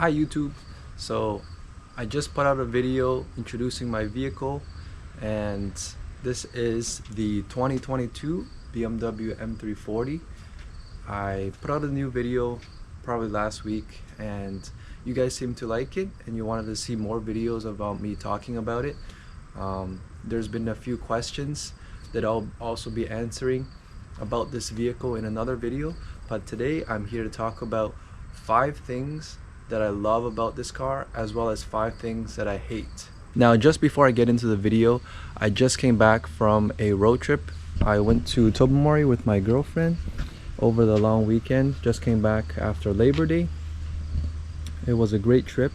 Hi YouTube. So I just put out a video introducing my vehicle, and this is the 2022 BMW M340. I put out a new video probably last week, and you guys seem to like it and you wanted to see more videos about me talking about it. There's been a few questions that I'll also be answering about this vehicle in another video, but today I'm here to talk about 5 things that I love about this car, as well as 5 things that I hate. Now, just before I get into the video, I just came back from a road trip. I went to Tobermory with my girlfriend over the long weekend. Just came back after Labor Day. It was a great trip,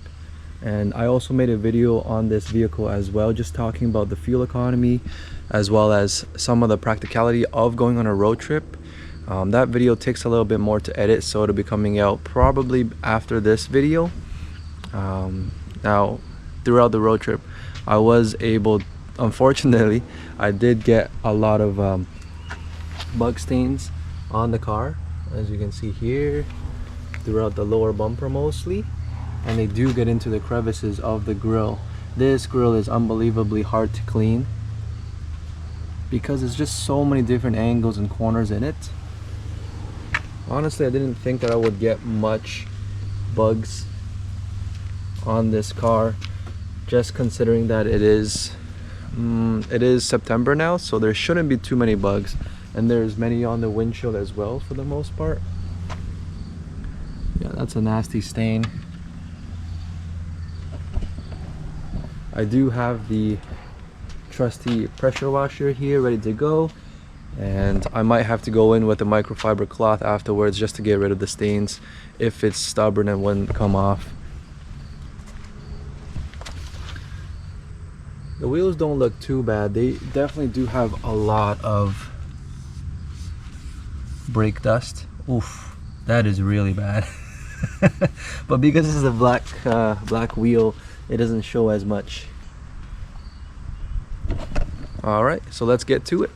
and I also made a video on this vehicle as well, just talking about the fuel economy as well as some of the practicality of going on a road trip. That video takes a little bit more to edit, so it'll be coming out probably after this video. Now, throughout the road trip, I was able, unfortunately, I did get a lot of bug stains on the car, as you can see here, throughout the lower bumper mostly, and they do get into the crevices of the grille. This grille is unbelievably hard to clean because there's just so many different angles and corners in it. Honestly, I didn't think that I would get much bugs on this car, just considering that it is September now, so there shouldn't be too many bugs, and there's many on the windshield as well for the most part. Yeah, that's a nasty stain. I do have the trusty pressure washer here ready to go, and I might have to go in with a microfiber cloth afterwards just to get rid of the stains if it's stubborn and wouldn't come off. The wheels don't look too bad. They definitely do have a lot of brake dust. Oof, that is really bad. But because this is a black wheel, it doesn't show as much. Alright, so let's get to it.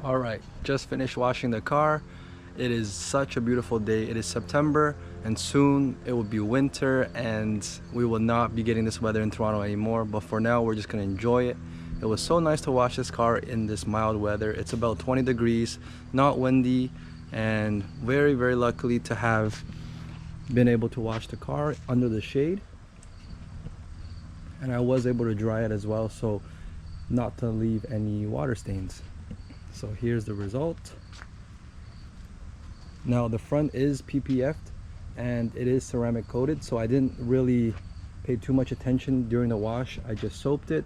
All right, just finished washing the car. It is such a beautiful day. It is September and soon it will be winter and we will not be getting this weather in Toronto anymore. But for now, we're just gonna enjoy it. It was so nice to wash this car in this mild weather. It's about 20 degrees, not windy, and very, very luckily to have been able to wash the car under the shade. And I was able to dry it as well, so not to leave any water stains. So here's the result. Now the front is PPF'd and it is ceramic coated, so I didn't really pay too much attention during the wash. I just soaped it,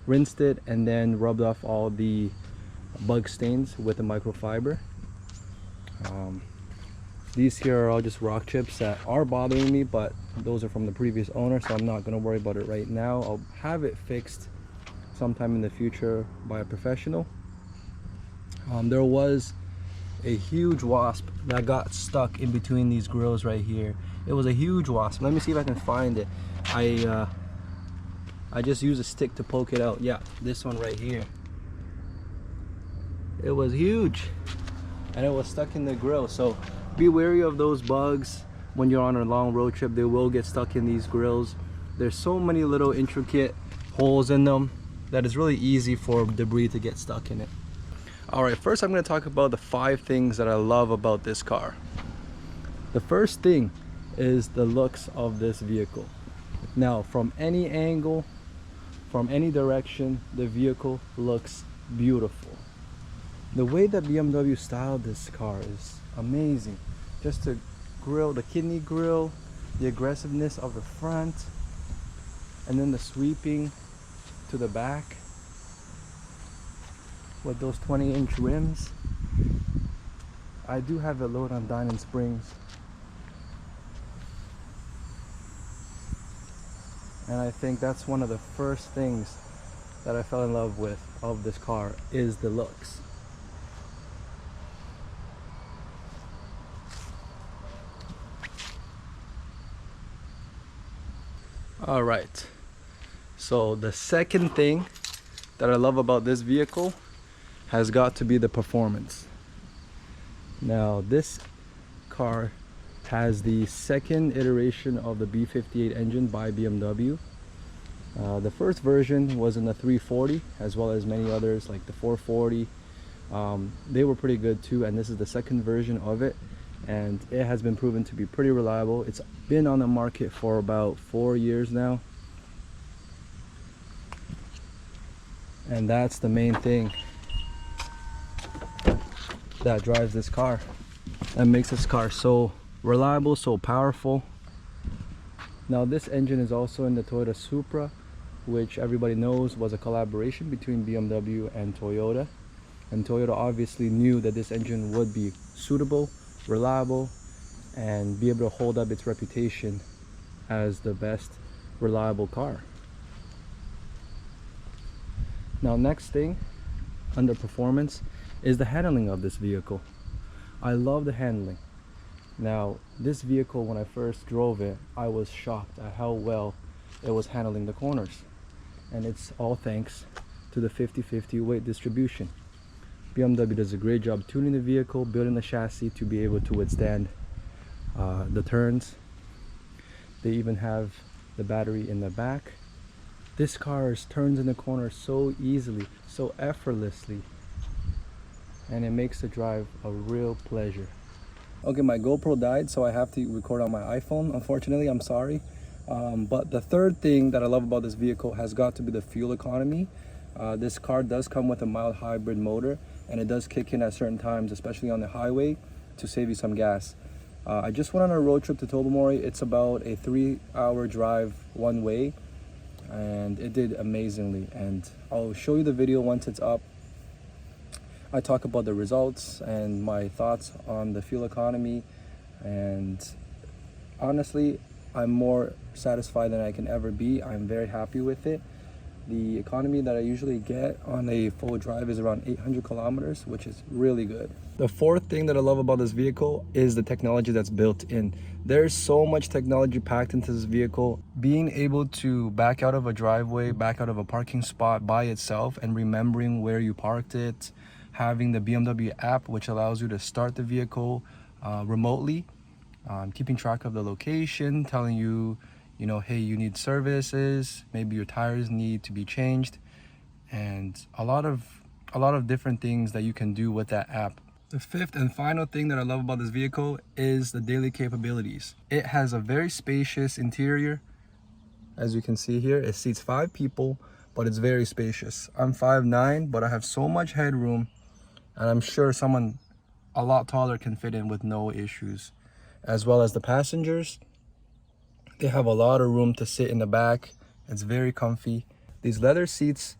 rinsed it, and then rubbed off all the bug stains with the microfiber. These here are all just rock chips that are bothering me, but those are from the previous owner, so I'm not going to worry about it right now. I'll have it fixed sometime in the future by a professional. There was a huge wasp that got stuck in between these grills right here. It was a huge wasp. Let me see if I can find it. I just used a stick to poke it out. Yeah, this one right here. It was huge and it was stuck in the grill. So be wary of those bugs when you're on a long road trip. They will get stuck in these grills. There's so many little intricate holes in them that it's really easy for debris to get stuck in it. All right, first I'm going to talk about the 5 things that I love about this car. The first thing is the looks of this vehicle. Now, from any angle, from any direction, the vehicle looks beautiful. The way that BMW styled this car is amazing. Just the grille, the kidney grille, the aggressiveness of the front, and then the sweeping to the back with those 20-inch rims. I do have it lowered on Diamond Springs, and I think that's one of the first things that I fell in love with of this car is the looks. All right, so the second thing that I love about this vehicle has got to be the performance. Now this car has the second iteration of the B58 engine by BMW. The first version was in the 340, as well as many others like the 440. They were pretty good too, and this is the second version of it, and it has been proven to be pretty reliable. It's been on the market for about 4 years now, and that's the main thing that drives this car, that makes this car so reliable, so powerful. Now this engine is also in the Toyota Supra, which everybody knows was a collaboration between BMW and Toyota, and Toyota obviously knew that this engine would be suitable, reliable, and be able to hold up its reputation as the best reliable car. Now next thing under performance is the handling of this vehicle. I love the handling. Now this vehicle, when I first drove it, I was shocked at how well it was handling the corners, and it's all thanks to the 50-50 weight distribution. BMW does a great job tuning the vehicle, building the chassis to be able to withstand the turns. They even have the battery in the back. This car turns in the corner so easily, so effortlessly, and it makes the drive a real pleasure. Okay, my GoPro died, so I have to record on my iPhone, unfortunately. I'm sorry. But the third thing that I love about this vehicle has got to be the fuel economy. This car does come with a mild hybrid motor, and it does kick in at certain times, especially on the highway, to save you some gas. I just went on a road trip to Tobermory. It's about a 3-hour drive one way, and it did amazingly, and I'll show you the video once it's up. I talk about the results and my thoughts on the fuel economy, and honestly, I'm more satisfied than I can ever be. I'm very happy with it. The economy that I usually get on a full drive is around 800 kilometers, which is really good. The fourth thing that I love about this vehicle is the technology that's built in. There's so much technology packed into this vehicle. Being able to back out of a driveway, back out of a parking spot by itself, and remembering where you parked it, having the BMW app, which allows you to start the vehicle remotely, keeping track of the location, telling you, hey, you need services, maybe your tires need to be changed, and a lot of different things that you can do with that app. The fifth and final thing that I love about this vehicle is the daily capabilities. It has a very spacious interior. As you can see here, it seats 5 people, but it's very spacious. I'm 5'9", but I have so much headroom, and I'm sure someone a lot taller can fit in with no issues. As well as the passengers, they have a lot of room to sit in the back. It's very comfy. These leather seats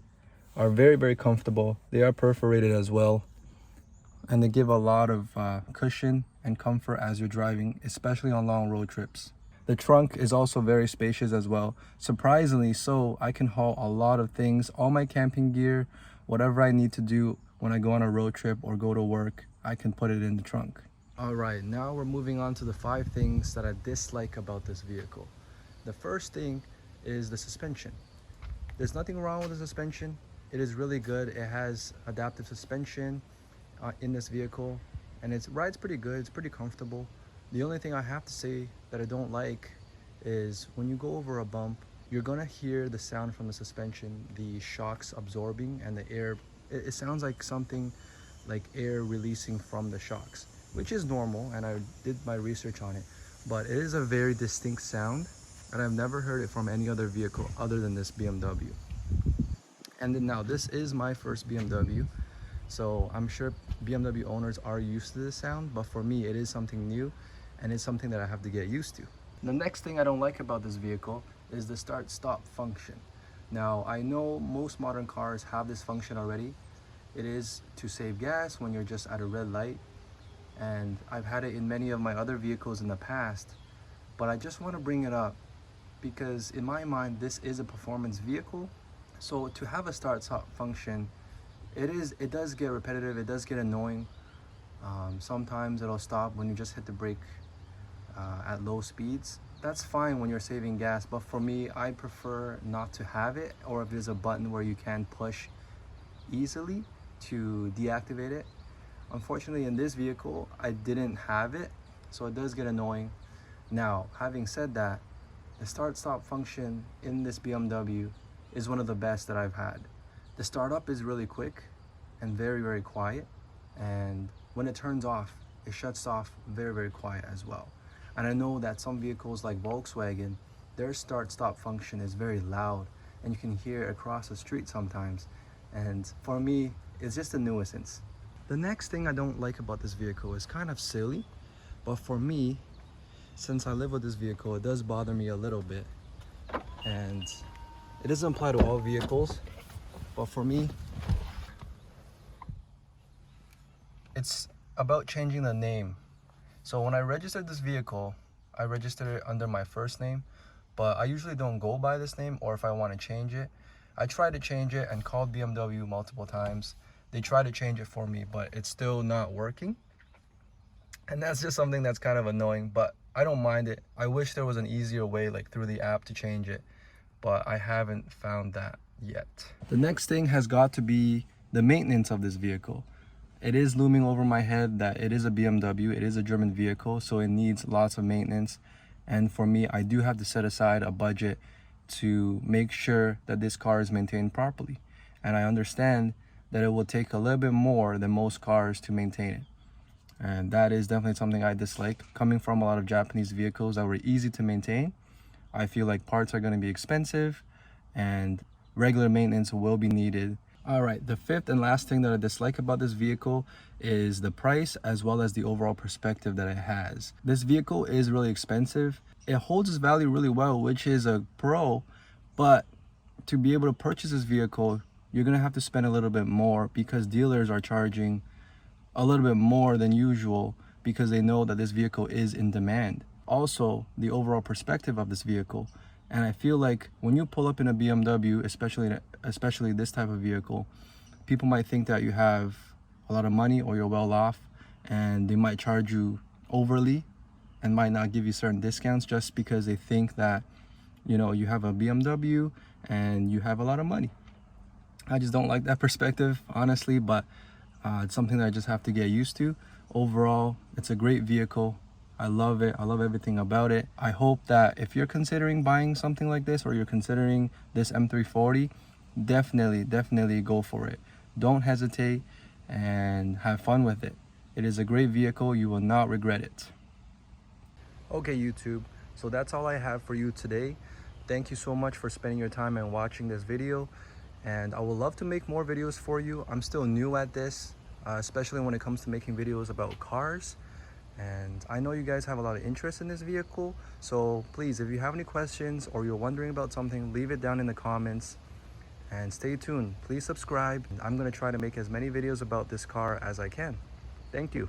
are very, very comfortable. They are perforated as well, and they give a lot of cushion and comfort as you're driving, especially on long road trips. The trunk is also very spacious as well. Surprisingly so, I can haul a lot of things, all my camping gear, whatever I need to do when I go on a road trip or go to work, I can put it in the trunk. All right, now we're moving on to the 5 things that I dislike about this vehicle. The first thing is the suspension. There's nothing wrong with the suspension. It is really good. It has adaptive suspension in this vehicle, and it rides pretty good. It's pretty comfortable. The only thing I have to say that I don't like is when you go over a bump, you're gonna hear the sound from the suspension, the shocks absorbing, and the air. It sounds like something like air releasing from the shocks, which is normal, and I did my research on it, but it is a very distinct sound, and I've never heard it from any other vehicle other than this BMW. And then now, this is my first BMW, so I'm sure BMW owners are used to this sound, but for me, it is something new, and it's something that I have to get used to. The next thing I don't like about this vehicle is the start-stop function. Now, I know most modern cars have this function already. It is to save gas when you're just at a red light, and I've had it in many of my other vehicles in the past, but I just want to bring it up because in my mind, this is a performance vehicle. So to have a start-stop function, it does get repetitive, it does get annoying. Sometimes it'll stop when you just hit the brake at low speeds. That's fine when you're saving gas, but for me, I prefer not to have it, or if there's a button where you can push easily to deactivate it. Unfortunately, in this vehicle, I didn't have it, so it does get annoying. Now, having said that, the start-stop function in this BMW is one of the best that I've had. The startup is really quick and very, very quiet, and when it turns off, it shuts off very, very quiet as well. And I know that some vehicles like Volkswagen, their start-stop function is very loud, and you can hear it across the street sometimes. And for me, it's just a nuisance. The next thing I don't like about this vehicle is kind of silly, but for me, since I live with this vehicle, it does bother me a little bit. And it doesn't apply to all vehicles, but for me, it's about changing the name. So when I registered this vehicle, I registered it under my first name, but I usually don't go by this name, or if I want to change it. I tried to change it and called BMW multiple times. They tried to change it for me, but it's still not working. And that's just something that's kind of annoying, but I don't mind it. I wish there was an easier way, like through the app, to change it, but I haven't found that yet. The next thing has got to be the maintenance of this vehicle. It is looming over my head that it is a BMW, it is a German vehicle, so it needs lots of maintenance. And for me, I do have to set aside a budget to make sure that this car is maintained properly. And I understand that it will take a little bit more than most cars to maintain it. And that is definitely something I dislike. Coming from a lot of Japanese vehicles that were easy to maintain, I feel like parts are going to be expensive and regular maintenance will be needed. All right, the fifth and last thing that I dislike about this vehicle is the price, as well as the overall perspective that it has. This vehicle is really expensive. It holds its value really well, which is a pro, but to be able to purchase this vehicle, you're gonna have to spend a little bit more because dealers are charging a little bit more than usual because they know that this vehicle is in demand. Also, the overall perspective of this vehicle. And I feel like when you pull up in a BMW, especially this type of vehicle, people might think that you have a lot of money or you're well off, and they might charge you overly and might not give you certain discounts just because they think that, you know, you have a BMW and you have a lot of money. I just don't like that perspective, honestly, but It's something that I just have to get used to. Overall, it's a great vehicle. I love it. I love everything about it. I hope that if you're considering buying something like this, or you're considering this M340, definitely go for it. Don't hesitate and have fun with it. It is a great vehicle. You will not regret it. Okay, YouTube. So that's all I have for you today. Thank you so much for spending your time and watching this video. And I would love to make more videos for you. I'm still new at this, especially when it comes to making videos about cars. And I know you guys have a lot of interest in this vehicle. So please, if you have any questions or you're wondering about something, leave it down in the comments. And stay tuned. Please subscribe. I'm going to try to make as many videos about this car as I can. Thank you.